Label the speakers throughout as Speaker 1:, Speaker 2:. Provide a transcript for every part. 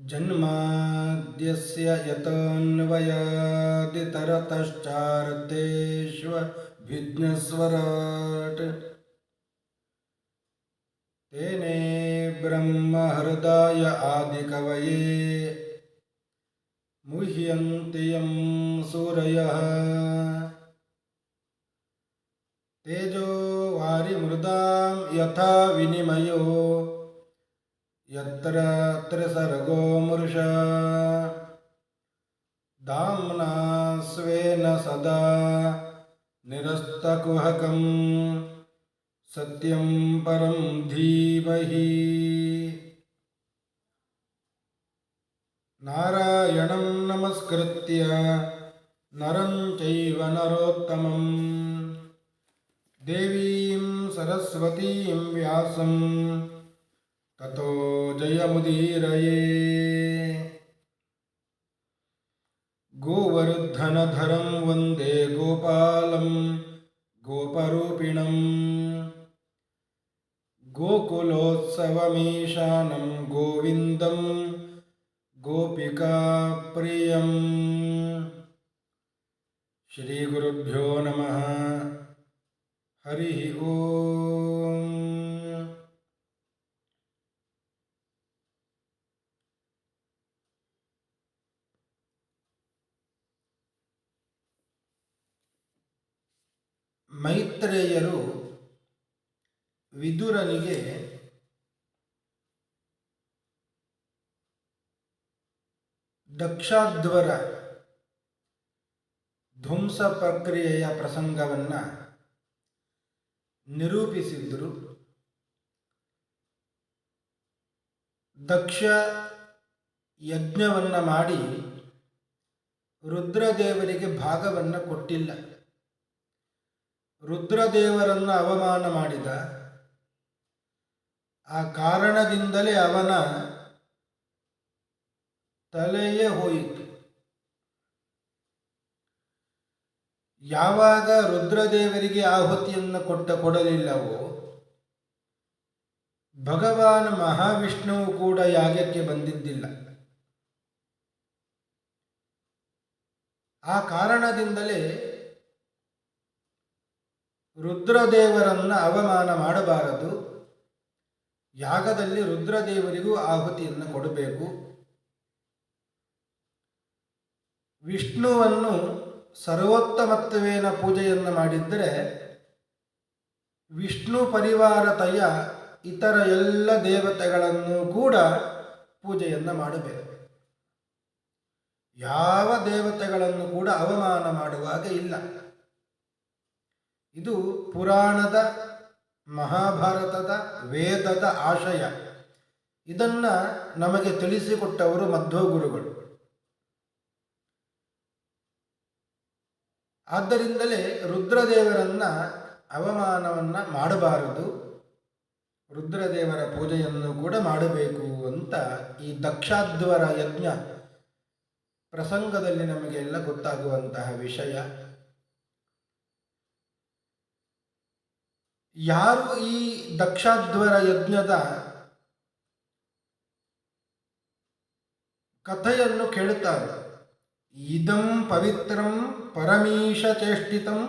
Speaker 1: ಜನ್ಮಾದ್ಯಸ್ಯ ಯತೋನ್ವಯಾದಿತರತಶ್ಚಾರ್ಥೇಷ್ವಭಿಘ್ನಸ್ವರಾಟ್ ತೇನೇ ಬ್ರಹ್ಮಹೃದಾಯ ಆದಿಕವಯೇ ಮುಹ್ಯಂತಿ M ಸೂರಯಃ ತೇಜೋ ವಾರಿಮೃದಾಂ ಯಥಾ ವಿನಿಮಯೋ ಯತ್ರ ತ್ರಿಸರ್ಗೋ ಮೃಷಾ ಧಾಮ್ನಾ ಸ್ವೇನ ಸದಾ ನಿರಸ್ತಕುಹಕಂ ಸತ್ಯಂ ಪರಂ ಧೀಮಹಿ. ನಾರಾಯಣಂ ನಮಸ್ಕೃತ್ಯ ನರಂ ಚೈವ ನರೋತ್ತಮಂ ದೇವೀಂ ಸರಸ್ವತೀಂ ವ್ಯಾಸಂ ತತೋ ಜಯಮುದೀರಯೇ. ಗೋವರ್ಧನಧರಂ ವಂದೇ ಗೋಪಾಲಂ ಗೋಪರೂಪಿಣಂ ಗೋಕುಲೋತ್ಸವಮೀಶಾನಂ ಗೋವಿಂದಂ ಗೋಪಿಕಾಪ್ರಿಯಂ. ಶ್ರೀಗುರುಭ್ಯೋ ನಮಃ. ಹರಿ ಓಂ. ಮೈತ್ರೇಯರು ವಿದುರನಿಗೆ ದಕ್ಷಾಧ್ವರ ಧ್ವಂಸ ಪ್ರಕ್ರಿಯೆಯ ಪ್ರಸಂಗವನ್ನು ನಿರೂಪಿಸಿದ್ದರು. ದಕ್ಷ ಯಜ್ಞವನ್ನು ಮಾಡಿ ರುದ್ರದೇವರಿಗೆ ಭಾಗವನ್ನು ಕೊಟ್ಟಿಲ್ಲ. ರುದ್ರದೇವರನ್ನು ಅವಮಾನ ಮಾಡಿದ. ಆ ಕಾರಣದಿಂದಲೇ ಅವನ ತಲೆಯೇ ಹೋಯಿತು. ಯಾವಾಗ ರುದ್ರದೇವರಿಗೆ ಆಹುತಿಯನ್ನು ಕೊಡಲಿಲ್ಲವೋ ಭಗವಾನ್ ಮಹಾವಿಷ್ಣುವು ಕೂಡ ಯಾಗಕ್ಕೆ ಬಂದಿದ್ದಿಲ್ಲ. ಆ ಕಾರಣದಿಂದಲೇ ರುದ್ರದೇವರನ್ನು ಅವಮಾನ ಮಾಡಬಾರದು. ಯಾಗದಲ್ಲಿ ರುದ್ರದೇವರಿಗೂ ಆಹುತಿಯನ್ನು ಕೊಡಬೇಕು. ವಿಷ್ಣುವನ್ನು ಸರ್ವೋತ್ತಮತ್ವೇನ ಪೂಜೆಯನ್ನು ಮಾಡಿದ್ದರೆ ವಿಷ್ಣು ಪರಿವಾರತೆಯ ಇತರ ಎಲ್ಲ ದೇವತೆಗಳನ್ನು ಕೂಡ ಪೂಜೆಯನ್ನು ಮಾಡಬೇಕು. ಯಾವ ದೇವತೆಗಳನ್ನು ಕೂಡ ಅವಮಾನ ಮಾಡುವಾಗ ಇಲ್ಲ. ಇದು ಪುರಾಣದ, ಮಹಾಭಾರತದ, ವೇದದ ಆಶಯ. ಇದನ್ನು ನಮಗೆ ತಿಳಿಸಿಕೊಟ್ಟವರು ಮಧ್ವಗುರುಗಳು. ಆದ್ದರಿಂದಲೇ ರುದ್ರದೇವರನ್ನು ಅವಮಾನವನ್ನು ಮಾಡಬಾರದು, ರುದ್ರದೇವರ ಪೂಜೆಯನ್ನು ಕೂಡ ಮಾಡಬೇಕು ಅಂತ ಈ ದಕ್ಷಾಧ್ವರ ಯಜ್ಞ ಪ್ರಸಂಗದಲ್ಲಿ ನಮಗೆಲ್ಲ ಗೊತ್ತಾಗುವಂತಹ ವಿಷಯ. ಯಾರು ಈ ದಕ್ಷಾಧ್ವರ ಯಜ್ಞದ ಕಥೆಯನ್ನು ಕೇಳುತ್ತಾರೆ, ಇದಂ ಪವಿತ್ರಂ ಪರಮೀಶ ಚೇಷ್ಟಿತಂ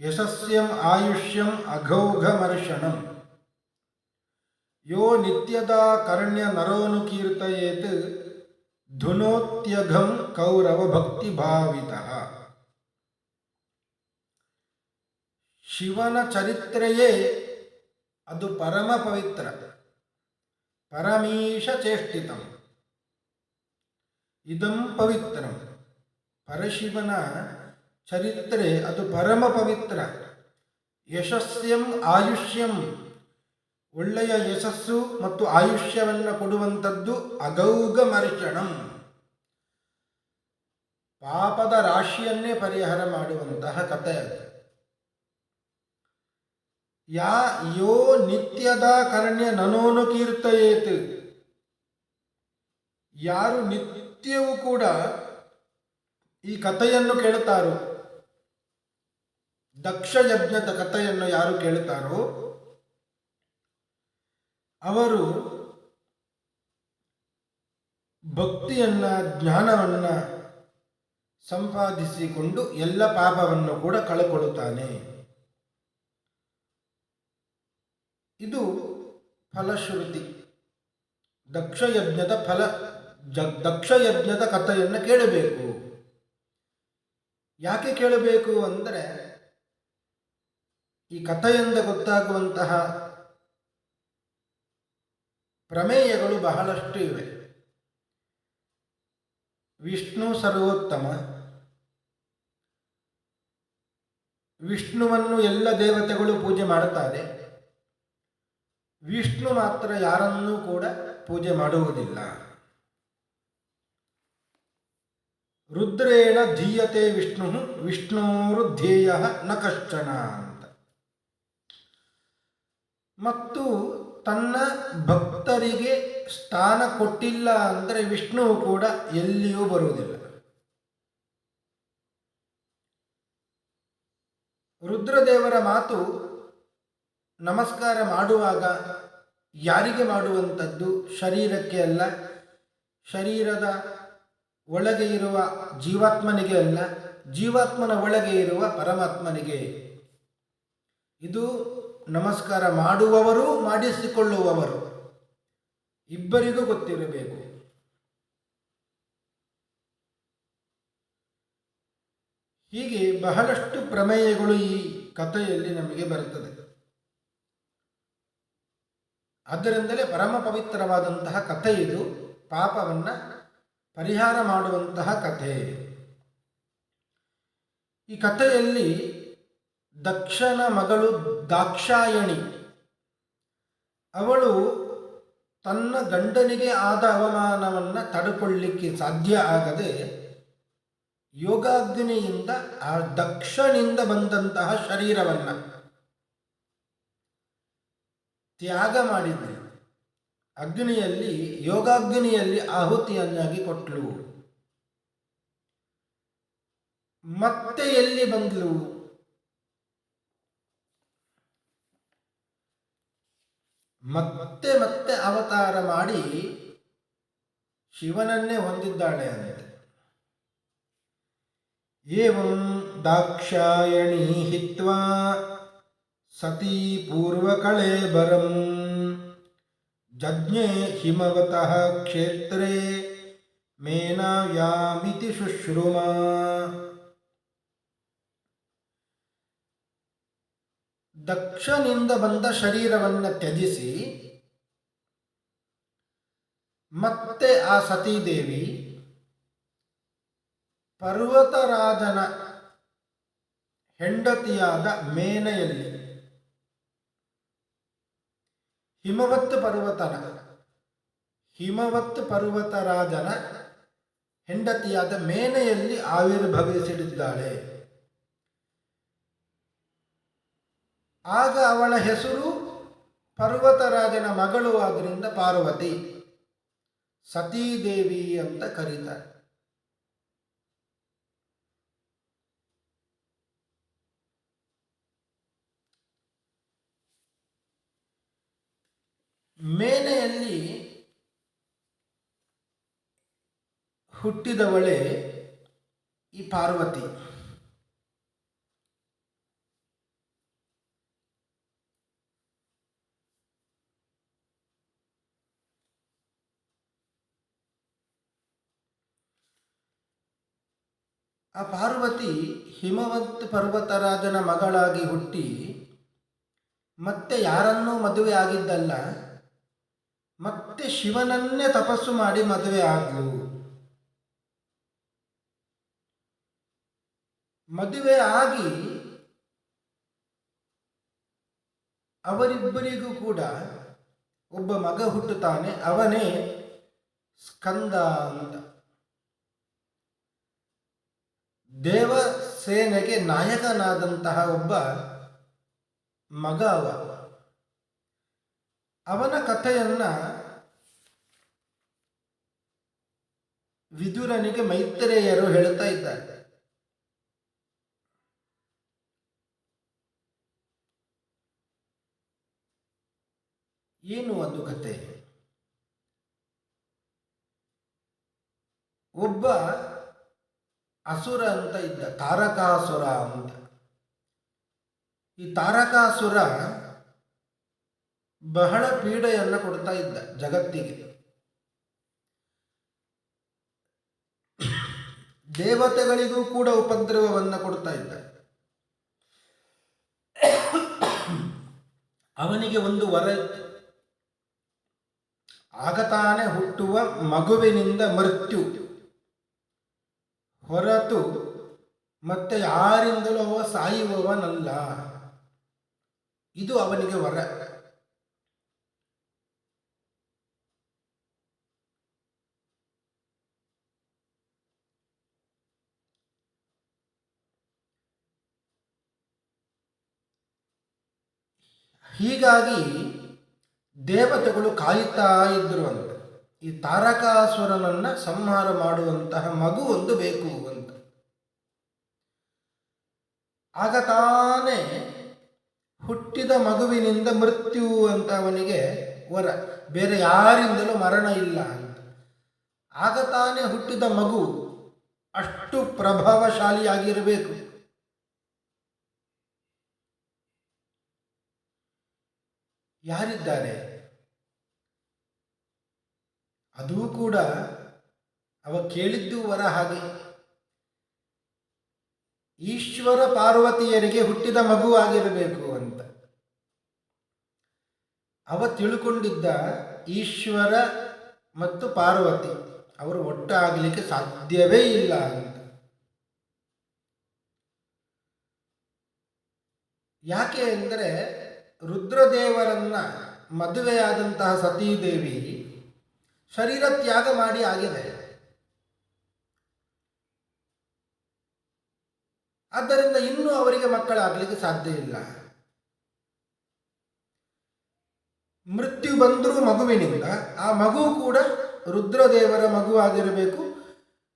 Speaker 1: ಯಶಸ್ಯಂ ಆಯುಷ್ಯಂ ಅಘೌಘಮರ್ಷಣಂ ಯೋ ನಿತ್ಯದಾ ಕರ್ಣ್ಯ ನರೋನುಕೀರ್ತಯೇತ್ ಧುನೋತ್ಯಘಂ ಕೌರವ ಭಕ್ತಿ ಭಾವಿತಃ. ಶಿವನ ಚರಿತ್ರೆಯೇ ಅದು ಪರಮ ಪವಿತ್ರ, ಪರಮೀಶ ಚೇಷ್ಟಿತಂ. ಇದಂ ಪವಿತ್ರಂ, ಪರಶಿವನ ಚರಿತ್ರೆ ಅದು ಪರಮ ಪವಿತ್ರ. ಯಶಸ್ಯಂ ಆಯುಷ್ಯಂ, ಒಳ್ಳೆಯ ಯಶಸ್ಸು ಮತ್ತು ಆಯುಷ್ಯವನ್ನು ಕೊಡುವಂಥದ್ದು. ಅಗೌಘಮರ್ಷಣಂ, ಪಾಪದ ರಾಶಿಯನ್ನೇ ಪರಿಹಾರ ಮಾಡುವಂತಹ ಕಥೆ ಅದು. ಯೋ ನಿತ್ಯದ ಕರ್ಣ್ಯ ನನೋನು ಕೀರ್ತಯೇತ್, ಯಾರು ನಿತ್ಯವೂ ಕೂಡ ಈ ಕಥೆಯನ್ನು ಕೇಳುತ್ತಾರೋ, ದಕ್ಷ ಯಜ್ಞದ ಕಥೆಯನ್ನು ಯಾರು ಕೇಳುತ್ತಾರೋ ಅವರು ಭಕ್ತಿಯನ್ನು ಜ್ಞಾನವನ್ನು ಸಂಪಾದಿಸಿಕೊಂಡು ಎಲ್ಲ ಪಾಪವನ್ನು ಕೂಡ ಕಳಕೊಳ್ಳುತ್ತಾನೆ. ಇದು ಫಲಶ್ರುತಿ. ದಕ್ಷಯಜ್ಞದ ದಕ್ಷಯಜ್ಞದ ಕಥೆಯನ್ನು ಕೇಳಬೇಕು. ಯಾಕೆ ಕೇಳಬೇಕು ಅಂದರೆ, ಈ ಕಥೆಯಿಂದ ಗೊತ್ತಾಗುವಂತಹ ಪ್ರಮೇಯಗಳು ಬಹಳಷ್ಟು ಇವೆ. ವಿಷ್ಣು ಸರ್ವೋತ್ತಮ, ವಿಷ್ಣುವನ್ನು ಎಲ್ಲ ದೇವತೆಗಳು ಪೂಜೆ ಮಾಡುತ್ತಾರೆ, ವಿಷ್ಣು ಮಾತ್ರ ಯಾರನ್ನೂ ಕೂಡ ಪೂಜೆ ಮಾಡುವುದಿಲ್ಲ. ರುದ್ರೇಣ ಧೀಯತೆ ವಿಷ್ಣು ವಿಷ್ಣೋರು ಧ್ಯೇಯ ನ ಕಶ್ಚನ ಅಂತ. ಮತ್ತು ತನ್ನ ಭಕ್ತರಿಗೆ ಸ್ಥಾನ ಕೊಟ್ಟಿಲ್ಲ ಅಂದರೆ ವಿಷ್ಣುವು ಕೂಡ ಎಲ್ಲಿಯೂ ಬರುವುದಿಲ್ಲ. ರುದ್ರದೇವರ ಮಾತು ನಮಸ್ಕಾರ ಮಾಡುವಾಗ ಯಾರಿಗೆ ಮಾಡುವಂಥದ್ದು? ಶರೀರಕ್ಕೆ ಅಲ್ಲ, ಶರೀರದ ಒಳಗೆ ಇರುವ ಜೀವಾತ್ಮನಿಗೆ ಅಲ್ಲ, ಜೀವಾತ್ಮನ ಒಳಗೆ ಇರುವ ಪರಮಾತ್ಮನಿಗೆ. ಇದು ನಮಸ್ಕಾರ ಮಾಡುವವರು ಮಾಡಿಸಿಕೊಳ್ಳುವವರು ಇಬ್ಬರಿಗೂ ಗೊತ್ತಿರಬೇಕು. ಹೀಗೆ ಬಹಳಷ್ಟು ಪ್ರಮೇಯಗಳು ಈ ಕಥೆಯಲ್ಲಿ ನಮಗೆ ಬರುತ್ತದೆ. ಆದ್ದರಿಂದಲೇ ಪರಮ ಪವಿತ್ರವಾದಂತಹ ಕಥೆ ಇದು. ಪಾಪವನ್ನು ಪರಿಹಾರ ಮಾಡುವಂತಹ ಕಥೆ. ಈ ಕಥೆಯಲ್ಲಿ ದಕ್ಷನ ಮಗಳು ದಾಕ್ಷಾಯಣಿ, ಅವಳು ತನ್ನ ಗಂಡನಿಗೆ ಆದ ಅವಮಾನವನ್ನು ತಡೆಕೊಳ್ಳಿಕ್ಕೆ ಸಾಧ್ಯ ಆಗದೆ ಯೋಗಾಗ್ನಿಯಿಂದ ಆ ದಕ್ಷನಿಂದ ಬಂದಂತಹ ಶರೀರವನ್ನು ತ್ಯಾಗ ಮಾಡಿದ್ಳು. ಅಗ್ನಿಯಲ್ಲಿ, ಯೋಗಾಗ್ನಿಯಲ್ಲಿ ಆಹುತಿಯನ್ನಾಗಿ ಕೊಟ್ಟಳು. ಮತ್ತೆ ಎಲ್ಲಿ ಬಂದ್ಲು? ಮತ್ತೆ ಮತ್ತೆ ಅವತಾರ ಮಾಡಿ ಶಿವನನ್ನೇ ಹೊಂದಿದ್ದಾಳೆ ಅಂತೆ. ಏವಂ ದಾಕ್ಷಾಯಣಿ ಹಿತ್ವಾ ಸತೀ ಪೂರ್ವಕಳೇಬರಂ ಜಜ್ಞೆ ಹಿಮವತಃ ಕ್ಷೇತ್ರೇ ಮೇನಾವ್ಯಾಮಿತಿ ಶುಶ್ರುಮ. ದಕ್ಷನಿಂದ ಬಂದ ಶರೀರವನ್ನು ತ್ಯಜಿಸಿ ಮತ್ತೆ ಆ ಸತೀದೇವಿ ಪರ್ವತರಾಜನ ಹೆಂಡತಿಯಾದ ಮೇನೆಯಲ್ಲಿ, ಹಿಮವತ್ ಪರ್ವತರಾಜನ ಹೆಂಡತಿಯಾದ ಮೇನೆಯಲ್ಲಿ ಆವಿರ್ಭವಿಸಿದ್ದಾಳೆ. ಆಗ ಅವಳ ಹೆಸರು ಪರ್ವತರಾಜನ ಮಗಳು ಆದ್ದರಿಂದ ಪಾರ್ವತಿ, ಸತೀದೇವಿ ಅಂತ ಕರೀತಾರೆ. ಮೇನೆಯಲ್ಲಿ ಹುಟ್ಟಿದವಳೇ ಈ ಪಾರ್ವತಿ. ಆ ಪಾರ್ವತಿ ಹಿಮವತ್ ಪರ್ವತರಾಜನ ಮಗಳಾಗಿ ಹುಟ್ಟಿ ಮತ್ತೆ ಯಾರನ್ನೂ ಮದುವೆ ಆಗಿದ್ದಲ್ಲ, ಮತ್ತೆ ಶಿವನನ್ನೇ ತಪಸ್ಸು ಮಾಡಿ ಮದುವೆ ಆದ್ಲು. ಮದುವೆ ಆಗಿ ಅವರಿಬ್ಬರಿಗೂ ಕೂಡ ಒಬ್ಬ ಮಗ ಹುಟ್ಟುತ್ತಾನೆ. ಅವನೇ ಸ್ಕಂದ ಅಂತ. ದೇವಸೇನೆಗೆ ನಾಯಕನಾದಂತಹ ಒಬ್ಬ ಮಗ ಅವನ ಕಥೆಯನ್ನ ವಿದುರನಿಗೆ ಮೈತ್ರೇಯರು ಹೇಳ್ತಾ ಇದ್ದಾರೆ. ಏನು ಅದು ಕಥೆ? ಒಬ್ಬ ಅಸುರ ಅಂತ ಇದ್ದ, ತಾರಕಾಸುರ ಅಂತ. ಈ ತಾರಕಾಸುರ ಬಹಳ ಪೀಡೆಯನ್ನು ಕೊಡ್ತಾ ಇದ್ದ ಜಗತ್ತಿಗೆ. ದೇವತೆಗಳಿಗೂ ಕೂಡ ಉಪದ್ರವವನ್ನು ಕೊಡ್ತಾ ಇದ್ದ. ಅವನಿಗೆ ಒಂದು ವರ ಇತ್ತು. ಆಗತಾನೆ ಹುಟ್ಟುವ ಮಗುವಿನಿಂದ ಮೃತ್ಯು ಹೊರತು ಮತ್ತೆ ಯಾರಿಂದಲೂ ಅವ ಸಾಯುವವನಲ್ಲ. ಇದು ಅವನಿಗೆ ವರ. ಹೀಗಾಗಿ ದೇವತೆಗಳು ಕಾಯುತ್ತಾ ಇದ್ರು ಅಂತ, ಈ ತಾರಕಾಸುರನನ್ನ ಸಂಹಾರ ಮಾಡುವಂತಹ ಮಗು ಒಂದು ಬೇಕು ಅಂತ. ಆಗ ತಾನೇ ಹುಟ್ಟಿದ ಮಗುವಿನಿಂದ ಮೃತ್ಯು ಅಂತ ಅವನಿಗೆ ವರ, ಬೇರೆ ಯಾರಿಂದಲೂ ಮರಣ ಇಲ್ಲ ಅಂತ. ಆಗ ತಾನೇ ಹುಟ್ಟಿದ ಮಗು ಅಷ್ಟು ಪ್ರಭಾವಶಾಲಿಯಾಗಿರಬೇಕು. ಯಾರಿದ್ದಾರೆ? ಅದೂ ಕೂಡ ಅವ ಕೇಳಿದ್ದು ವರ ಹಾಗೆ. ಈಶ್ವರ ಪಾರ್ವತಿಯರಿಗೆ ಹುಟ್ಟಿದ ಮಗು ಆಗಿರಬೇಕು ಅಂತ ಅವ ತಿಳ್ಕೊಂಡಿದ್ದ. ಈಶ್ವರ ಮತ್ತು ಪಾರ್ವತಿ ಅವರು ಒಟ್ಟಾಗಲಿಕ್ಕೆ ಸಾಧ್ಯವೇ ಇಲ್ಲ ಅಂತ. ಯಾಕೆ ಅಂದರೆ ರುದ್ರದೇವರನ್ನ ಮದುವೆಯಾದಂತಹ ಸತೀದೇವಿ ಶರೀರ ತ್ಯಾಗ ಮಾಡಿ ಆಗಿದೆ. ಆದ್ದರಿಂದ ಇನ್ನೂ ಅವರಿಗೆ ಮಕ್ಕಳಾಗಲಿಕ್ಕೆ ಸಾಧ್ಯ ಇಲ್ಲ. ಮೃತ್ಯು ಬಂದರೂ ಮಗುವಿನಿಂದ ಆ ಮಗು ಕೂಡ ರುದ್ರದೇವರ ಮಗು ಆಗಿರಬೇಕು,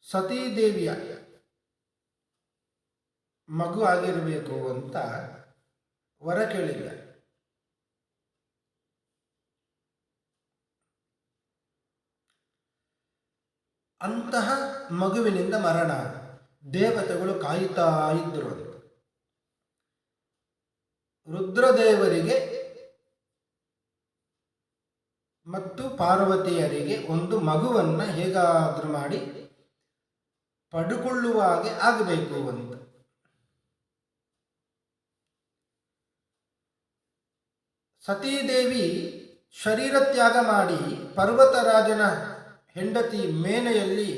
Speaker 1: ಸತೀದೇವಿಯ ಮಗು ಆಗಿರಬೇಕು ಅಂತ ವರ ಕೇಳಿಲ್ಲ. ಅಂತಹ ಮಗುವಿನಿಂದ ಮರಣ. ದೇವತೆಗಳು ಕಾಯುತ್ತಾ ಇದ್ದರು. ರುದ್ರದೇವರಿಗೆ ಮತ್ತು ಪಾರ್ವತಿಯರಿಗೆ ಒಂದು ಮಗುವನ್ನು ಹೇಗಾದರೂ ಮಾಡಿ ಪಡೆದುಕೊಳ್ಳುವ ಹಾಗೆ ಆಗಬೇಕು ಅಂತ. ಸತೀದೇವಿ ಶರೀರ ತ್ಯಾಗ ಮಾಡಿ ಪರ್ವತರಾಜನ ಹೆಂಡತಿ ಮೇನೆಯಲ್ಲಿ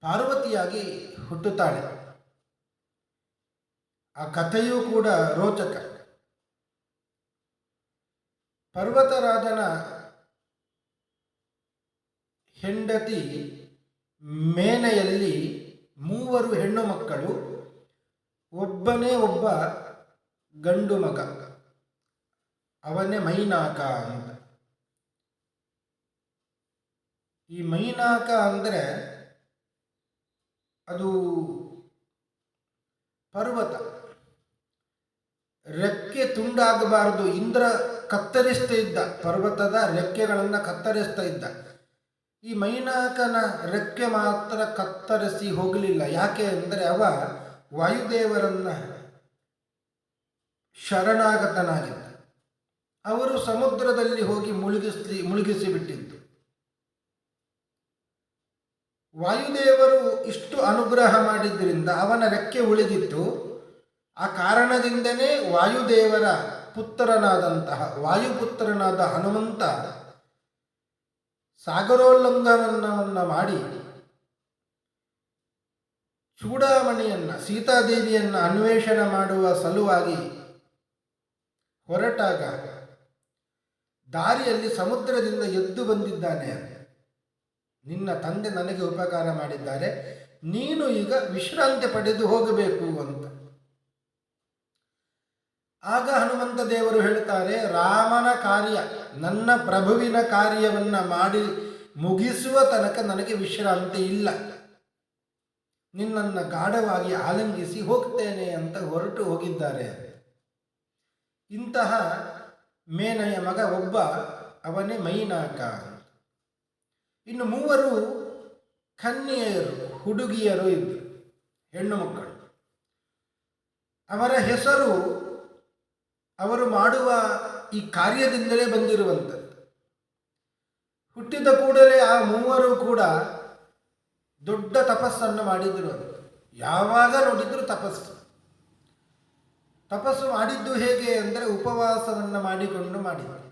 Speaker 1: ಪಾರ್ವತಿಯಾಗಿ ಹುಟ್ಟುತ್ತಾಳೆ. ಆ ಕಥೆಯೂ ಕೂಡ ರೋಚಕ. ಪರ್ವತರಾಜನ ಹೆಂಡತಿ ಮೇನೆಯಲ್ಲಿ 3 ಹೆಣ್ಣು ಮಕ್ಕಳು, ಒಬ್ಬನೇ ಒಬ್ಬ ಗಂಡು ಮಗ, ಅವನೇ ಮೈನಾಕ ಅಂತ. ಈ ಮೈನಾಕ ಅಂದರೆ ಅದು ಪರ್ವತ, ರೆಕ್ಕೆ ತುಂಡಾಗಬಾರದು. ಇಂದ್ರ ಕತ್ತರಿಸ್ತಾ ಇದ್ದ, ಪರ್ವತದ ರೆಕ್ಕೆಗಳನ್ನು ಕತ್ತರಿಸ್ತಾ ಇದ್ದ. ಈ ಮೈನಾಕನ ರೆಕ್ಕೆ ಮಾತ್ರ ಕತ್ತರಿಸಿ ಹೋಗಲಿಲ್ಲ. ಯಾಕೆ ಅಂದರೆ ಅವ ವಾಯುದೇವರನ್ನ ಶರಣಾಗತನಾಗಿದ್ದ. ಅವರು ಸಮುದ್ರದಲ್ಲಿ ಹೋಗಿ ಮುಳುಗಿಸಿ ಬಿಟ್ಟಿದ್ದು. ವಾಯುದೇವರು ಇಷ್ಟು ಅನುಗ್ರಹ ಮಾಡಿದ್ದರಿಂದ ಅವನ ರೆಕ್ಕೆ ಉಳಿದಿತ್ತು. ಆ ಕಾರಣದಿಂದನೇ ವಾಯುದೇವರ ಪುತ್ರನಾದಂತಹ ವಾಯುಪುತ್ರನಾದ ಹನುಮಂತ ಸಾಗರೋಲ್ಲಂಘನವನ್ನು ಮಾಡಿ ಚೂಡಾಮಣಿಯನ್ನು, ಸೀತಾದೇವಿಯನ್ನು ಅನ್ವೇಷಣೆ ಮಾಡುವ ಸಲುವಾಗಿ ಹೊರಟಾಗ ದಾರಿಯಲ್ಲಿ ಸಮುದ್ರದಿಂದ ಎದ್ದು ಬಂದಿದ್ದಾನೆ. ನಿನ್ನ ತಂದೆ ನನಗೆ ಉಪಕಾರ ಮಾಡಿದ್ದಾರೆ, ನೀನು ಈಗ ವಿಶ್ರಾಂತಿ ಪಡೆದು ಹೋಗಬೇಕು ಅಂತ. ಆಗ ಹನುಮಂತ ದೇವರು ಹೇಳ್ತಾರೆ, ರಾಮನ ಕಾರ್ಯ, ನನ್ನ ಪ್ರಭುವಿನ ಕಾರ್ಯವನ್ನು ಮಾಡಿ ಮುಗಿಸುವ ತನಕ ನನಗೆ ವಿಶ್ರಾಂತಿ ಇಲ್ಲ. ನಿನ್ನನ್ನು ಗಾಢವಾಗಿ ಆಲಿಂಗಿಸಿ ಹೋಗ್ತೇನೆ ಅಂತ ಹೊರಟು ಹೋಗಿದ್ದಾರೆ. ಇಂತಹ ಮೇನೆಯ ಮಗ ಒಬ್ಬ, ಅವನೇ ಮೈನಾಕ. ಇನ್ನು 3 ಕನ್ಯೆಯರು, ಹುಡುಗಿಯರು ಇದ್ದರು, ಹೆಣ್ಣು ಮಕ್ಕಳು. ಅವರ ಹೆಸರು ಅವರು ಮಾಡುವ ಈ ಕಾರ್ಯದಿಂದಲೇ ಬಂದಿರುವಂಥದ್ದು. ಹುಟ್ಟಿದ ಕೂಡಲೇ ಆ ಮೂವರು ಕೂಡ ದೊಡ್ಡ ತಪಸ್ಸನ್ನು ಮಾಡಿದ್ರು. ಯಾವಾಗ ನೋಡಿದ್ರು ತಪಸ್ಸು. ತಪಸ್ಸು ಮಾಡಿದ್ದು ಹೇಗೆ ಅಂದರೆ ಉಪವಾಸವನ್ನು ಮಾಡಿಕೊಂಡು ಮಾಡಿದ್ರು.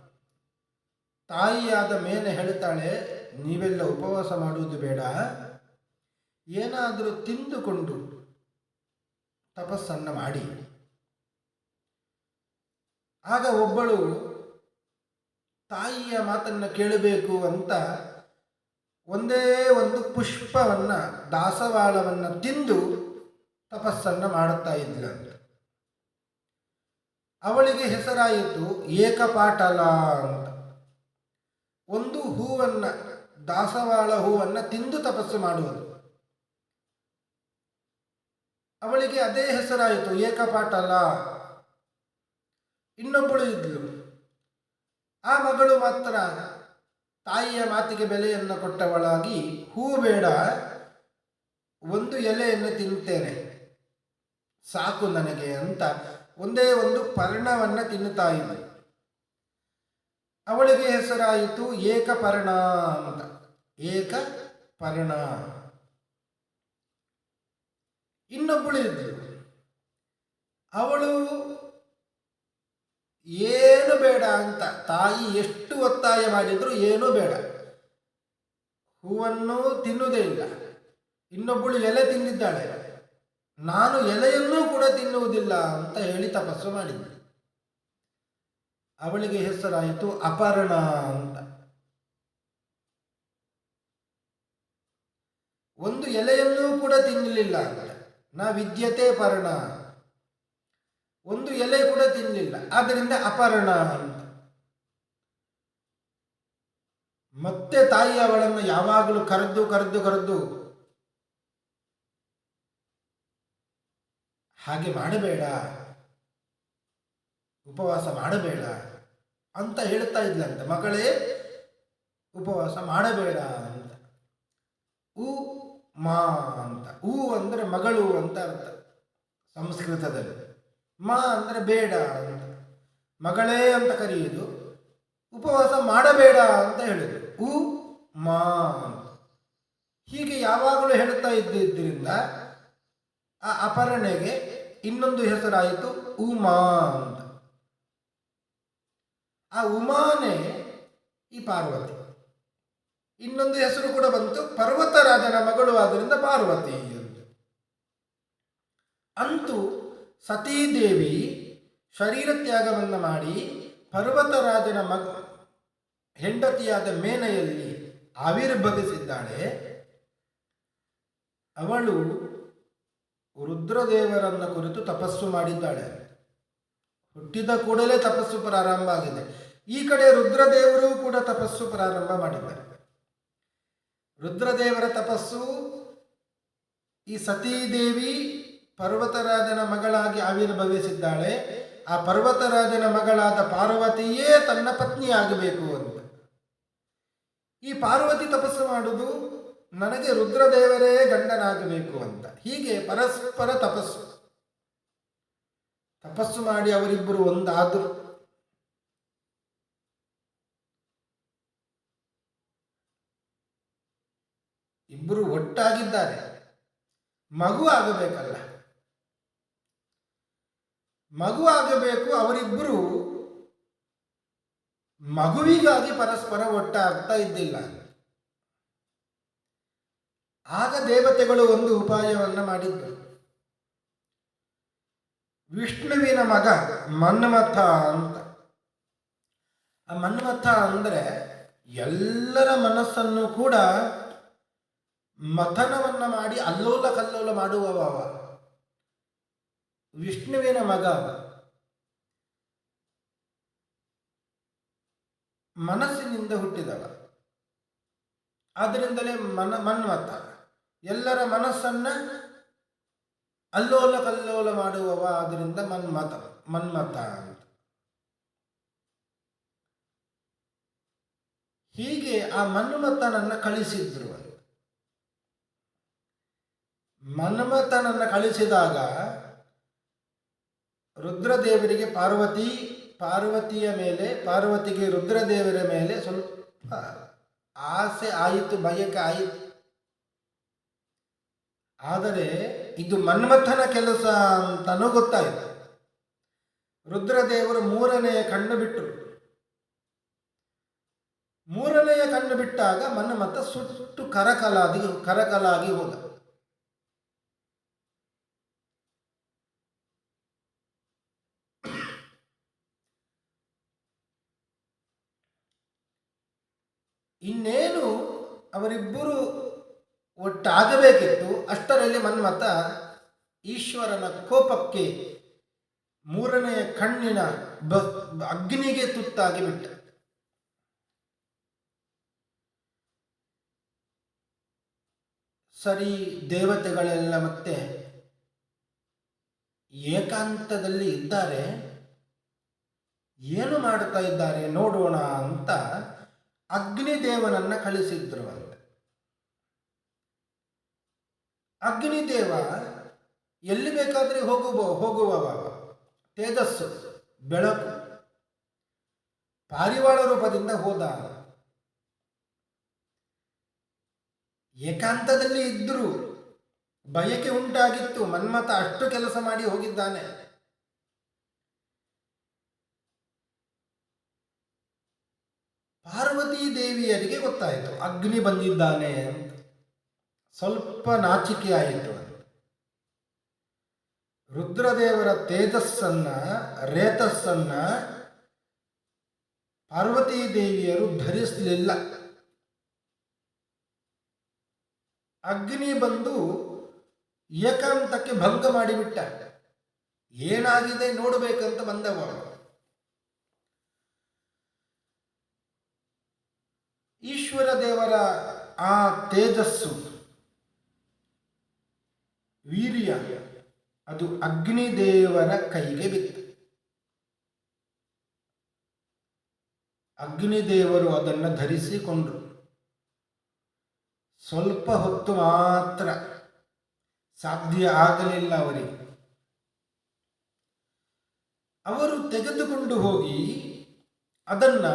Speaker 1: ತಾಯಿಯಾದ ಮೇಲೆ ಹೇಳ್ತಾಳೆ, ನೀವೆಲ್ಲ ಉಪವಾಸ ಮಾಡುವುದು ಬೇಡ, ಏನಾದರೂ ತಿಂದುಕೊಂಡು ತಪಸ್ಸನ್ನು ಮಾಡಿ. ಆಗ ಒಬ್ಬಳು ತಾಯಿಯ ಮಾತನ್ನು ಕೇಳಬೇಕು ಅಂತ ಒಂದೇ ಒಂದು ಪುಷ್ಪವನ್ನು, ದಾಸವಾಳವನ್ನು ತಿಂದು ತಪಸ್ಸನ್ನು ಮಾಡುತ್ತಾ ಇದ್ಲಂತೆ. ಅವಳಿಗೆ ಹೆಸರಾಯಿತು ಏಕಪಾಟಲ ಅಂತ. ಒಂದು ಹೂವನ್ನು, ದಾಸವಾಳ ಹೂವನ್ನು ತಿಂದು ತಪಸ್ಸು ಮಾಡುವುದು. ಅವಳಿಗೆ ಅದೇ ಹೆಸರಾಯಿತು, ಏಕಪಾಟಲ. ಇನ್ನೊಬ್ಬಳು ಇದ್ಲು. ಆ ಮಗಳು ಮಾತ್ರ ತಾಯಿಯ ಮಾತಿಗೆ ಬೆಲೆಯನ್ನು ಕೊಟ್ಟವಳಾಗಿ, ಹೂ ಬೇಡ, ಒಂದು ಎಲೆಯನ್ನು ತಿನ್ನುತ್ತೇನೆ ಸಾಕು ನನಗೆ ಅಂತ ಒಂದೇ ಒಂದು ಪರ್ಣವನ್ನು ತಿನ್ನುತ್ತಾ ಇದ್ಲು. ಅವಳಿಗೆ ಹೆಸರಾಯಿತು ಏಕಪರ್ಣ ಅಂತ. ಏಕಪರ್ಣ. ಇನ್ನೊಬ್ಬಳು ಇದ್ಲು. ಅವಳು ಏನು ಬೇಡ ಅಂತ ತಾಯಿ ಎಷ್ಟು ಒತ್ತಾಯ ಮಾಡಿದ್ರು ಏನೂ ಬೇಡ, ಹೂವನ್ನು ತಿನ್ನುವುದೇ ಇಲ್ಲ. ಇನ್ನೊಬ್ಬಳು ಎಲೆ ತಿಂದಿದ್ದಾಳೆ, ನಾನು ಎಲೆಯನ್ನೂ ಕೂಡ ತಿನ್ನುವುದಿಲ್ಲ ಅಂತ ಹೇಳಿ ತಪಸ್ಸು ಮಾಡಿದ್ಳು. ಅವಳಿಗೆ ಹೆಸರಾಯಿತು ಅಪರ್ಣ ಅಂತ. ಒಂದು ಎಲೆಯನ್ನೂ ಕೂಡ ತಿನ್ನಲಿಲ್ಲ ಅಂತ. ನಾ ವಿದ್ಯತೆ ಪರ್ಣ, ಒಂದು ಎಲೆ ಕೂಡ ತಿನ್ನಲಿಲ್ಲ, ಆದ್ದರಿಂದ ಅಪರ್ಣ ಅಂತ. ಮತ್ತೆ ತಾಯಿ ಅವಳನ್ನು ಯಾವಾಗಲೂ ಕರೆದು ಕರೆದು ಕರೆದು, ಹಾಗೆ ಮಾಡಬೇಡ, ಉಪವಾಸ ಮಾಡಬೇಡ ಅಂತ ಹೇಳ್ತಾ ಇದ್ಲಂತ. ಮಗಳೇ, ಉಪವಾಸ ಮಾಡಬೇಡ ಅಂತ. ಉ ಮಾ ಅಂತ. ಉ ಅಂದರೆ ಮಗಳು ಅಂತ ಅರ್ಥ ಸಂಸ್ಕೃತದಲ್ಲಿ. ಮಾ ಅಂದರೆ ಬೇಡ ಅಂತ. ಮಗಳೇ ಅಂತ ಕರೆಯುವುದು, ಉಪವಾಸ ಮಾಡಬೇಡ ಅಂತ ಹೇಳುದು. ಉ ಮಾ ಅಂತ. ಹೀಗೆ ಯಾವಾಗಲೂ ಹೇಳ್ತಾ ಇದ್ದಿದ್ದರಿಂದ ಆ ಅಪರ್ಣೆಗೆ ಇನ್ನೊಂದು ಹೆಸರಾಯಿತು ಉಮಾ ಅಂತ. ಆ ಉಮಾನೇ ಈ ಪಾರ್ವತಿ. ಇನ್ನೊಂದು ಹೆಸರು ಕೂಡ ಬಂತು, ಪರ್ವತರಾಜನ ಮಗಳು ಆದ್ದರಿಂದ ಪಾರ್ವತಿ ಎಂದು. ಅಂತೂ ಸತೀದೇವಿ ಶರೀರ ತ್ಯಾಗವನ್ನು ಮಾಡಿ ಪರ್ವತರಾಜನ ಹೆಂಡತಿಯಾದ ಮೇನೆಯಲ್ಲಿ ಆವಿರ್ಭವಿಸಿದ್ದಾಳೆ. ಅವಳು ರುದ್ರದೇವರನ್ನ ಕುರಿತು ತಪಸ್ಸು ಮಾಡಿದ್ದಾಳೆ. ಹುಟ್ಟಿದ ಕೂಡಲೇ ತಪಸ್ಸು ಪ್ರಾರಂಭ ಆಗಿದೆ. ಈ ಕಡೆ ರುದ್ರದೇವರು ಕೂಡ ತಪಸ್ಸು ಪ್ರಾರಂಭ ಮಾಡಿದ್ದಾರೆ. ರುದ್ರದೇವರ ತಪಸ್ಸು, ಈ ಸತೀದೇವಿ ಪರ್ವತರಾಜನ ಮಗಳಾಗಿ ಆವಿರ್ಭವಿಸಿದ್ದಾಳೆ. ಆ ಪರ್ವತರಾಜನ ಮಗಳಾದ ಪಾರ್ವತಿಯೇ ತನ್ನ ಪತ್ನಿ ಆಗಬೇಕು ಅಂತ. ಈ ಪಾರ್ವತಿ ತಪಸ್ಸು ಮಾಡುವುದು, ನನಗೆ ರುದ್ರದೇವರೇ ಗಂಡನಾಗಬೇಕು ಅಂತ. ಹೀಗೆ ಪರಸ್ಪರ ತಪಸ್ಸು ಮಾಡಿ ಅವರಿಬ್ಬರು ಒಂದಾದರು. ಇಬ್ಬರು ಒಟ್ಟಾಗಿದ್ದಾರೆ. ಮಗು ಆಗಬೇಕಲ್ಲ, ಮಗು ಆಗಬೇಕು. ಅವರಿಬ್ಬರು ಮಗುವಿಗಾಗಿ ಪರಸ್ಪರ ಒಟ್ಟಾಗ್ತಾ ಇದ್ದಿಲ್ಲ. ಆಗ ದೇವತೆಗಳು ಒಂದು ಉಪಾಯವನ್ನು ಮಾಡಿದ್ದರು. ವಿಷ್ಣುವಿನ ಮಗ ಮನ್ಮಥ ಅಂತ. ಆ ಮನ್ಮಥ ಅಂದರೆ ಎಲ್ಲರ ಮನಸ್ಸನ್ನು ಕೂಡ ಮಥನವನ್ನು ಮಾಡಿ ಅಲ್ಲೋಲ ಕಲ್ಲೋಲ ಮಾಡುವವ. ವಿಷ್ಣುವಿನ ಮಗ, ಮನಸ್ಸಿನಿಂದ ಹುಟ್ಟಿದವ. ಆದ್ದರಿಂದಲೇ ಮನ್ಮಥ ಎಲ್ಲರ ಮನಸ್ಸನ್ನ ಅಲ್ಲೋಲ ಕಲ್ಲೋಲ ಮಾಡುವವ. ಆದ್ದರಿಂದ ಮನ್ಮಥ ಅಂತ. ಹೀಗೆ ಆ ಮನ್ಮಥನನ್ನು ಕಳಿಸಿದ್ರು. ಮನ್ಮಥನನ್ನು ಕಳಿಸಿದಾಗ ರುದ್ರದೇವರಿಗೆ ಪಾರ್ವತಿಯ ಮೇಲೆ, ಪಾರ್ವತಿಗೆ ರುದ್ರದೇವರ ಮೇಲೆ ಸ್ವಲ್ಪ ಆಸೆ ಆಯಿತು, ಬಯಕೆ ಆಯಿತು. ಆದರೆ ಇದು ಮನ್ಮಥನ ಕೆಲಸ ಅಂತನೂ ಗೊತ್ತಾಯಿತು. ರುದ್ರದೇವರು ಮೂರನೆಯ ಕಣ್ಣು ಬಿಟ್ಟರು. ಮೂರನೆಯ ಕಣ್ಣು ಬಿಟ್ಟಾಗ ಮನ್ಮಥ ಸುಟ್ಟು ಕರಕಲಾಗಿ ಹೋದ. ಇನ್ನೇನು ಅವರಿಬ್ಬರು ಒಟ್ಟಾಗಬೇಕಿತ್ತು. ಅಷ್ಟರಲ್ಲಿ ಮನ್ಮಥ ಈಶ್ವರನ ಕೋಪಕ್ಕೆ ಮೂರನೆಯ ಕಣ್ಣಿನ ಅಗ್ನಿಗೆ ತುತ್ತಾಗಿ ಬಿಟ್ಟ. ಸರಿ, ದೇವತೆಗಳೆಲ್ಲ ಮತ್ತೆ ಏಕಾಂತದಲ್ಲಿ ಇದ್ದಾರೆ, ಏನು ಮಾಡುತ್ತಾ ಇದ್ದಾರೆ ನೋಡೋಣ ಅಂತ ಅಗ್ನಿದೇವನನ್ನ ಕಳಿಸಿದ್ರು ಅಂತ. ಅಗ್ನಿದೇವ ಎಲ್ಲಿ ಬೇಕಾದರೆ ಹೋಗುವವ, ತೇಜಸ್ಸು, ಬೆಳಕು, ಪಾರಿವಾಳ ರೂಪದಿಂದ ಹೋದ. ಏಕಾಂತದಲ್ಲಿ ಇದ್ದರೂ ಬಯಕೆ ಉಂಟಾಗಿತ್ತು. ಮನ್ಮಥ ಅಷ್ಟು ಕೆಲಸ ಮಾಡಿ ಹೋಗಿದ್ದಾನೆ. ಪಾರ್ವತೀ ದೇವಿಯರಿಗೆ ಗೊತ್ತಾಯಿತು ಅಗ್ನಿ ಬಂದಿದ್ದಾನೆ ಅಂತ. ಸ್ವಲ್ಪ ನಾಚಿಕೆ ಆಯಿತು. ರುದ್ರದೇವರ ತೇಜಸ್ಸನ್ನ, ರೇತಸ್ಸನ್ನ ಪಾರ್ವತೀ ದೇವಿಯರು ಧರಿಸಲಿಲ್ಲ. ಅಗ್ನಿ ಬಂದು ಏಕಾಂತಕ್ಕೆ ಭಂಗ ಮಾಡಿಬಿಟ್ಟ. ಏನಾಗಿದೆ ನೋಡಬೇಕಂತ ಬಂದವ. ಈಶ್ವರ ದೇವರ ಆ ತೇಜಸ್ಸು, ವೀರ್ಯ, ಅದು ಅಗ್ನಿದೇವರ ಕೈಗೆ ಬಿತ್ತು. ಅಗ್ನಿದೇವರು ಅದನ್ನು ಧರಿಸಿಕೊಂಡ್ರು. ಸ್ವಲ್ಪ ಹೊತ್ತು ಮಾತ್ರ, ಸಾಧ್ಯ ಆಗಲಿಲ್ಲ ಅವರಿಗೆ. ಅವರು ತೆಗೆದುಕೊಂಡು ಹೋಗಿ ಅದನ್ನ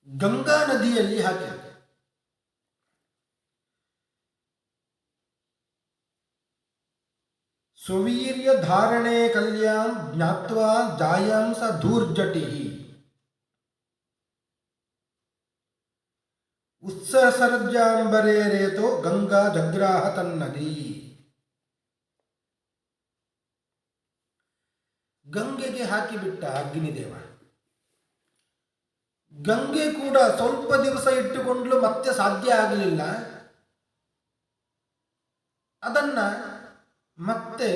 Speaker 1: ಗಂಗಾ ನದಿಯಲ್ಲಿ ಹಾಕಿದರು. ಸ್ವವೀರ್ಯ ಧಾರಣೆ ಕಲ್ಯಾಂ ಜ್ಞಾತ್ವಾ ಜಾಯಾಂಸ ಧೂರ್ಜಟಿ ಉತ್ಸರ್ಜಾಂಬರೇ ರೇತೋ ಗಂಗಾ ಜಗ್ರಾಹ ತನ್ನದಿ. ಗಂಗೆಗೆ ಹಾಕಿಬಿಟ್ಟ ಅಗ್ನಿದೇವ. ಗಂಗೆ ಕೂಡ ಸ್ವಲ್ಪ ದಿವಸ ಇಟ್ಟುಕೊಂಡ್ಲು, ಮತ್ತೆ ಸಾಧ್ಯ ಆಗಲಿಲ್ಲ. ಅದನ್ನ ಮತ್ತೆ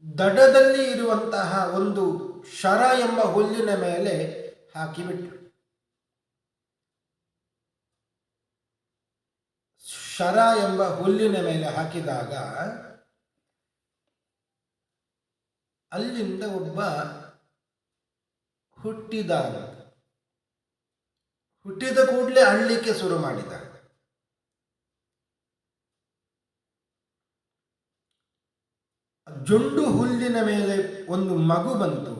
Speaker 1: ದಡದಲ್ಲಿ ಇರುವಂತಹ ಒಂದು ಶರ ಎಂಬ ಹುಲ್ಲಿನ ಮೇಲೆ ಹಾಕಿಬಿಟ್ರು. ಶರ ಎಂಬ ಹುಲ್ಲಿನ ಮೇಲೆ ಹಾಕಿದಾಗ ಅಲ್ಲಿಂದ ಒಬ್ಬ ಹುಟ್ಟಿದ ಕೂಡಲೇ ಅಳ್ಳಿಕ್ಕೆ ಶುರು ಮಾಡಿದ. ಜೊಂಡು ಹುಲ್ಲಿನ ಮೇಲೆ ಒಂದು ಮಗು ಬಂತು.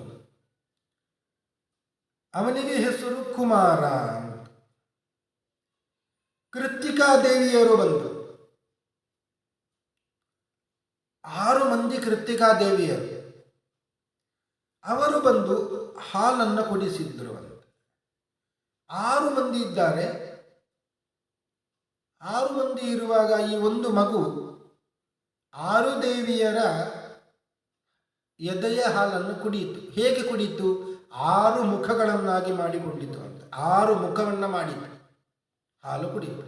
Speaker 1: ಅವನಿಗೆ ಹೆಸರು ಕುಮಾರ. ಕೃತ್ತಿಕಾ ದೇವಿಯರು ಬಂದರು. 6 ಮಂದಿ ಕೃತ್ತಿಕಾ ದೇವಿಯರು. ಅವರು ಬಂದು ಹಾಲನ್ನು ಕುಡಿಸಿದ್ರು ಅಂತ. 6 ಮಂದಿ ಇದ್ದಾರೆ. 6 ಮಂದಿ ಇರುವಾಗ ಈ ಒಂದು ಮಗು 6 ದೇವಿಯರ ಎದೆಯ ಹಾಲನ್ನು ಕುಡಿಯಿತು. ಹೇಗೆ ಕುಡಿಯಿತು? 6 ಮುಖಗಳನ್ನಾಗಿ ಮಾಡಿಕೊಂಡಿತು ಅಂತ. 6 ಮುಖವನ್ನ ಮಾಡಿತು, ಹಾಲು ಕುಡಿಯಿತು.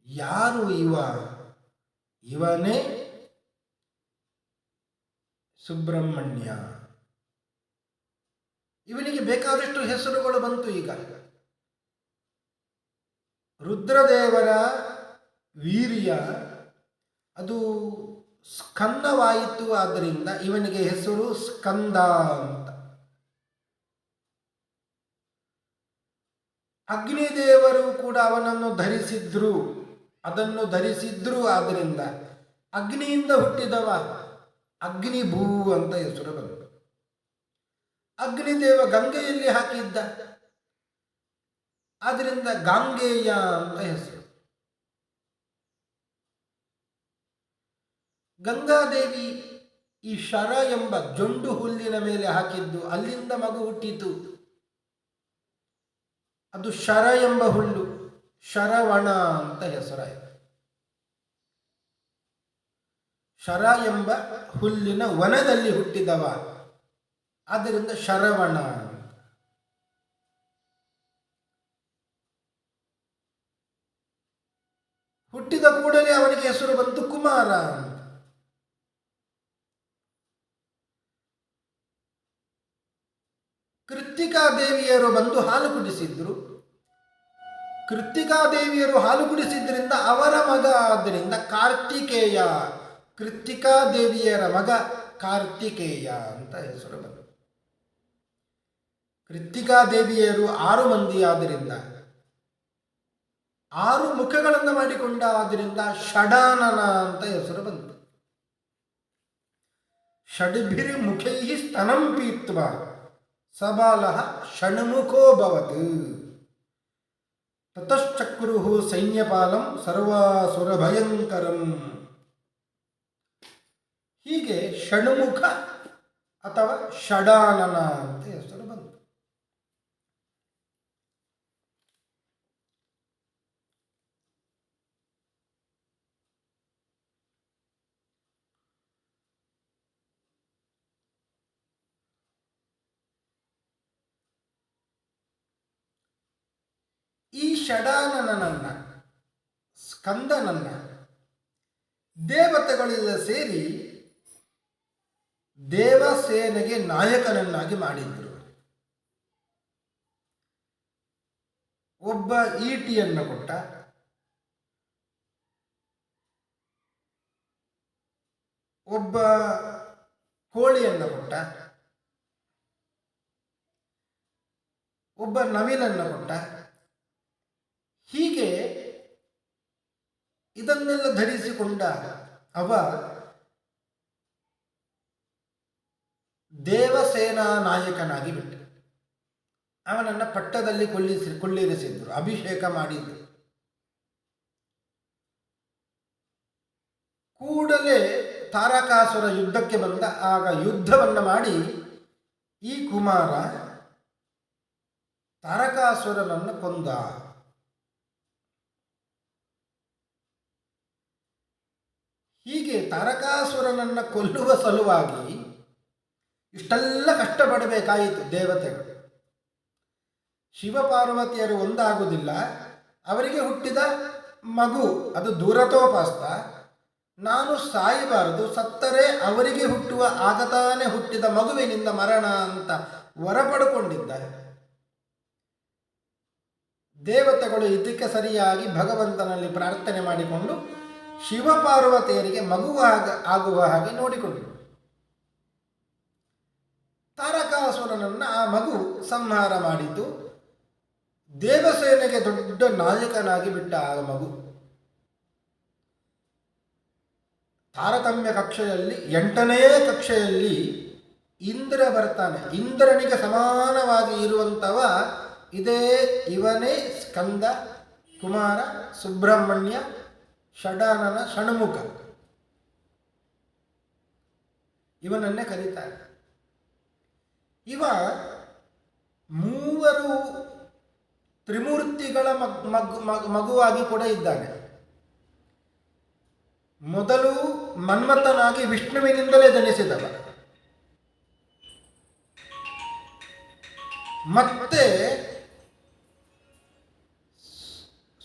Speaker 1: ಯಾರು ಇವನೇ ಸುಬ್ರಹ್ಮಣ್ಯ. ಇವನಿಗೆ ಬೇಕಾದಷ್ಟು ಹೆಸರುಗಳು ಬಂತು. ಈಗ ರುದ್ರದೇವರ ವೀರ್ಯ ಅದು ಸ್ಕಂದವಾಯಿತು. ಆದ್ದರಿಂದ ಇವನಿಗೆ ಹೆಸರು ಸ್ಕಂದ ಅಂತ. ಅಗ್ನಿದೇವರು ಕೂಡ ಅವನನ್ನು ಧರಿಸಿದ್ರು, ಅದನ್ನು ಧರಿಸಿದ್ರು. ಆದ್ದರಿಂದ ಅಗ್ನಿಯಿಂದ ಹುಟ್ಟಿದವ ಅಗ್ನಿಭೂ ಅಂತ ಹೆಸರು ಬಂತು. ಅಗ್ನಿದೇವ ಗಂಗೆಯಲ್ಲಿ ಹಾಕಿದ್ದ, ಆದ್ದರಿಂದ ಗಾಂಗೇಯ ಅಂತ ಹೆಸರು. ಗಂಗಾದೇವಿ ಈ ಶರ ಎಂಬ ಜೊಂಡು ಹುಲ್ಲಿನ ಮೇಲೆ ಹಾಕಿದ್ದು, ಅಲ್ಲಿಂದ ಮಗು ಹುಟ್ಟಿತು. ಅದು ಶರ ಎಂಬ ಹುಲ್ಲು, ಶರವಣ ಅಂತ ಹೆಸರಾಯಿತು. ಶರ ಎಂಬ ಹುಲ್ಲಿನ ವನದಲ್ಲಿ ಹುಟ್ಟಿದವ, ಆದ್ದರಿಂದ ಶರವಣ. ಹುಟ್ಟಿದ ಕೂಡಲೇ ಅವನಿಗೆ ಹೆಸರು ಬಂತು ಕುಮಾರ. ಕೃತ್ತಿಕಾದೇವಿಯರು ಬಂದು ಹಾಲು ಕುಡಿಸಿದ್ರು. ಕೃತ್ತಿಕಾದೇವಿಯರು ಹಾಲು ಕುಡಿಸಿದ್ರಿಂದ ಅವರ ಮಗ ಆದ್ದರಿಂದ ಕಾರ್ತಿಕೇಯ. ಕೃತ್ತಿಕಾದೇವಿಯರ ಮಗ ಕಾರ್ತಿಕೇಯ ಅಂತ ಹೆಸರು ಬಂತು. ಕೃತ್ತಿಕಾದೇವಿಯರು 6 ಮಂದಿ ಆದ್ದರಿಂದ 6 ಮುಖಗಳನ್ನು ಮಾಡಿಕೊಂಡ, ಆದ್ದರಿಂದ ಷಡಾನನ ಅಂತ ಹೆಸರು ಬಂತು. ಷಡ್ಭಿರ್ ಮುಖೈ ಸ್ತನಂ ಪೀತ್ವಾ ಸಬಾಲಃ ಷಣ್ಮುಖೋ ಭವತ್ ತತಶ್ಚಕ್ರುಹು ಸೈನ್ಯಪಾಲಂ ಸರ್ವಾಸುರ ಭಯಂಕರಂ. ಹೀಗೆ ಷಣ್ಮುಖ ಅಥವಾ ಷಡಾನನ ಅಂತ ಹೆಸರು ಬಂತು. ಈ ಷಡಾನನನ್ನ, ಸ್ಕಂದನನ್ನ ದೇವತೆಗಳೆಲ್ಲ ಸೇರಿ ದೇವಸೇನೆಗೆ ನಾಯಕನನ್ನಾಗಿ ಮಾಡಿದ್ರು. ಒಬ್ಬ ಈಟಿಯನ್ನು ಕೊಟ್ಟ, ಒಬ್ಬ ಕೋಳಿಯನ್ನು ಕೊಟ್ಟ, ಒಬ್ಬ ನವಿಲನ್ನು ಕೊಟ್ಟ. ಹೀಗೆ ಇದನ್ನೆಲ್ಲ ಧರಿಸಿಕೊಂಡ ಅವ ದೇವಸೇನಾ ನಾಯಕನಾಗಿ ಬಿಟ್ಟ. ಅವನನ್ನು ಪಟ್ಟದಲ್ಲಿ ಕೊಳ್ಳಿರಿಸಿದ್ರು, ಅಭಿಷೇಕ ಮಾಡಿದ್ರು. ಕೂಡಲೇ ತಾರಕಾಸುರ ಯುದ್ಧಕ್ಕೆ ಬಂದ. ಆಗ ಯುದ್ಧವನ್ನು ಮಾಡಿ ಈ ಕುಮಾರ ತಾರಕಾಸುರನನ್ನು ಕೊಂದ. ಹೀಗೆ ತಾರಕಾಸುರನನ್ನು ಕೊಲ್ಲುವ ಸಲುವಾಗಿ ಇಷ್ಟೆಲ್ಲ ಕಷ್ಟಪಡಬೇಕಾಯಿತು ದೇವತೆಗಳು. ಶಿವಪಾರ್ವತಿಯರು ಒಂದಾಗುವುದಿಲ್ಲ. ಅವರಿಗೆ ಹುಟ್ಟಿದ ಮಗು ಅದು ದೂರತೋಪಾಸ್ತ. ನಾನು ಸಾಯಬಾರದು, ಸತ್ತರೆ ಅವರಿಗೆ ಹುಟ್ಟುವ ಆಗತಾನೆ ಹುಟ್ಟಿದ ಮಗುವಿನಿಂದ ಮರಣ ಅಂತ ವರ ಪಡ್ಕೊಂಡಿದ್ದಾರೆ. ದೇವತೆಗಳು ಇದಕ್ಕೆ ಸರಿಯಾಗಿ ಭಗವಂತನಲ್ಲಿ ಪ್ರಾರ್ಥನೆ ಮಾಡಿಕೊಂಡು ಶಿವಪಾರ್ವತಿಯರಿಗೆ ಆಗುವ ಹಾಗೆ ನೋಡಿಕೊಂಡರು. ತಾರಕಾಸುರನನ್ನು ಆ ಮಗು ಸಂಹಾರ ಮಾಡಿದ್ದು. ದೇವಸೇನೆಗೆ ದೊಡ್ಡ ನಾಯಕನಾಗಿ ಬಿಟ್ಟ ಆ ಮಗು. ತಾರತಮ್ಯ ಕಕ್ಷೆಯಲ್ಲಿ 8ನೇ ಕಕ್ಷೆಯಲ್ಲಿ ಇಂದ್ರ ಬರ್ತಾನೆ. ಇಂದ್ರನಿಗೆ ಸಮಾನವಾಗಿ ಇರುವಂಥವ ಇವನೇ ಸ್ಕಂದ, ಕುಮಾರ, ಸುಬ್ರಹ್ಮಣ್ಯ, ಷಡಾನನ, ಷಣ್ಮುಖ. ಇವನನ್ನೇ ಕರೀತಾರೆ. ಇವ 3 ತ್ರಿಮೂರ್ತಿಗಳ ಮಗುವಾಗಿ ಕೂಡ ಇದ್ದಾನೆ. ಮೊದಲು ಮನ್ಮಥನಾಗಿ ವಿಷ್ಣುವಿನಿಂದಲೇ ಜನಿಸಿದವ. ಮತ್ತೆ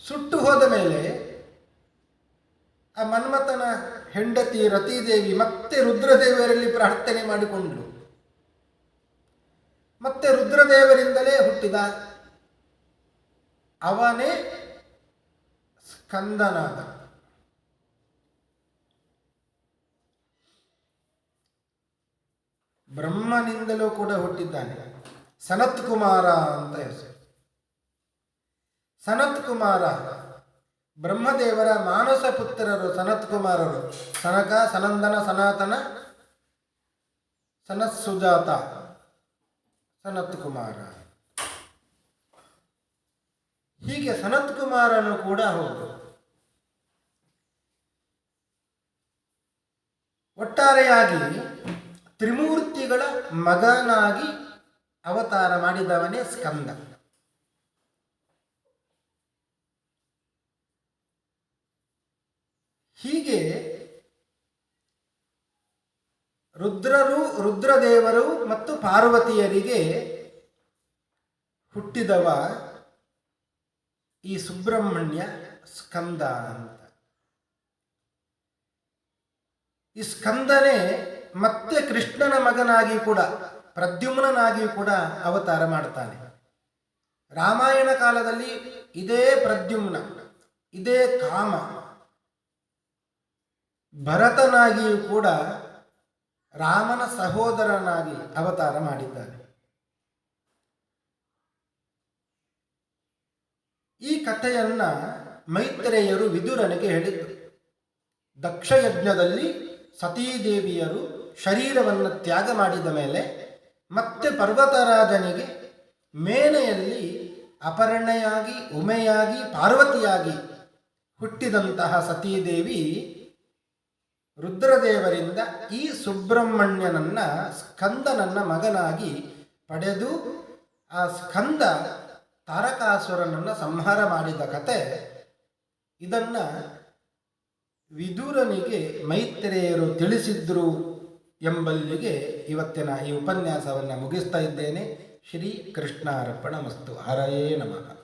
Speaker 1: ಸುಟ್ಟು ಹೋದ ಮೇಲೆ ಆ ಮನ್ಮಥನ ಹೆಂಡತಿ ರತಿದೇವಿ ಮತ್ತೆ ರುದ್ರದೇವರಲ್ಲಿ ಪ್ರಾರ್ಥನೆ ಮಾಡಿಕೊಂಡ್ಳು. ಮತ್ತೆ ರುದ್ರದೇವರಿಂದಲೇ ಹುಟ್ಟಿದ ಅವನೇ ಸ್ಕಂದನಾದ. ಬ್ರಹ್ಮನಿಂದಲೂ ಕೂಡ ಹುಟ್ಟಿದ್ದಾನೆ. ಸನತ್ ಕುಮಾರ ಅಂತ ಹೆಸರು. ಸನತ್ ಕುಮಾರ, ಬ್ರಹ್ಮದೇವರ ಮಾನಸ ಪುತ್ರರು ಸನತ್ ಕುಮಾರರು. ಸನಕ, ಸನಂದನ, ಸನಾತನ, ಸನತ್ಸುಜಾತ, ಸನತ್ ಕುಮಾರ. ಹೀಗೆ ಸನತ್ ಕುಮಾರನು ಕೂಡ ಹೌದು. ಒಟ್ಟಾರೆಯಾಗಿ ತ್ರಿಮೂರ್ತಿಗಳ ಮಗನಾಗಿ ಅವತಾರ ಮಾಡಿದವನೇ ಸ್ಕಂದ. ಹೀಗೆ ರುದ್ರದೇವರು ಮತ್ತು ಪಾರ್ವತಿಯರಿಗೆ ಹುಟ್ಟಿದವ ಈ ಸುಬ್ರಹ್ಮಣ್ಯ ಸ್ಕಂದ ಅಂತ. ಈ ಸ್ಕಂದನೇ ಮತ್ತೆ ಕೃಷ್ಣನ ಮಗನಾಗಿ ಕೂಡ, ಪ್ರದ್ಯುಮ್ನಾಗಿ ಕೂಡ ಅವತಾರ ಮಾಡ್ತಾನೆ. ರಾಮಾಯಣ ಕಾಲದಲ್ಲಿ ಇದೇ ಪ್ರದ್ಯುಮ್ನ, ಇದೇ ಕಾಮ ಭರತನಾಗಿಯೂ ಕೂಡ ರಾಮನ ಸಹೋದರನಾಗಿ ಅವತಾರ ಮಾಡಿದ್ದಾನೆ. ಈ ಕಥೆಯನ್ನ ಮೈತ್ರೇಯರು ವಿದುರನಿಗೆ ಹೇಳಿದರು. ದಕ್ಷಯಜ್ಞದಲ್ಲಿ ಸತೀದೇವಿಯರು ಶರೀರವನ್ನು ತ್ಯಾಗ ಮಾಡಿದ ಮೇಲೆ ಮತ್ತೆ ಪರ್ವತರಾಜನಿಗೆ ಮೇನೆಯಲ್ಲಿ ಅಪರ್ಣೆಯಾಗಿ, ಉಮೆಯಾಗಿ, ಪಾರ್ವತಿಯಾಗಿ ಹುಟ್ಟಿದಂತಹ ಸತೀದೇವಿ ರುದ್ರದೇವರಿಂದ ಈ ಸುಬ್ರಹ್ಮಣ್ಯನನ್ನ, ಸ್ಕಂದನನ್ನ ಮಗನಾಗಿ ಪಡೆದು ಆ ಸ್ಕಂದ ತಾರಕಾಸುರನನ್ನು ಸಂಹಾರ ಮಾಡಿದ ಕತೆ. ಇದನ್ನು ವಿದುರನಿಗೆ ಮೈತ್ರೇಯರು ತಿಳಿಸಿದ್ರು ಎಂಬಲ್ಲಿಗೆ ಇವತ್ತಿನ ಈ ಉಪನ್ಯಾಸವನ್ನು ಮುಗಿಸ್ತಾ ಇದ್ದೇನೆ. ಶ್ರೀ ಕೃಷ್ಣಾರ್ಪಣಮಸ್ತು. ಹರಯೇ ನಮಃ.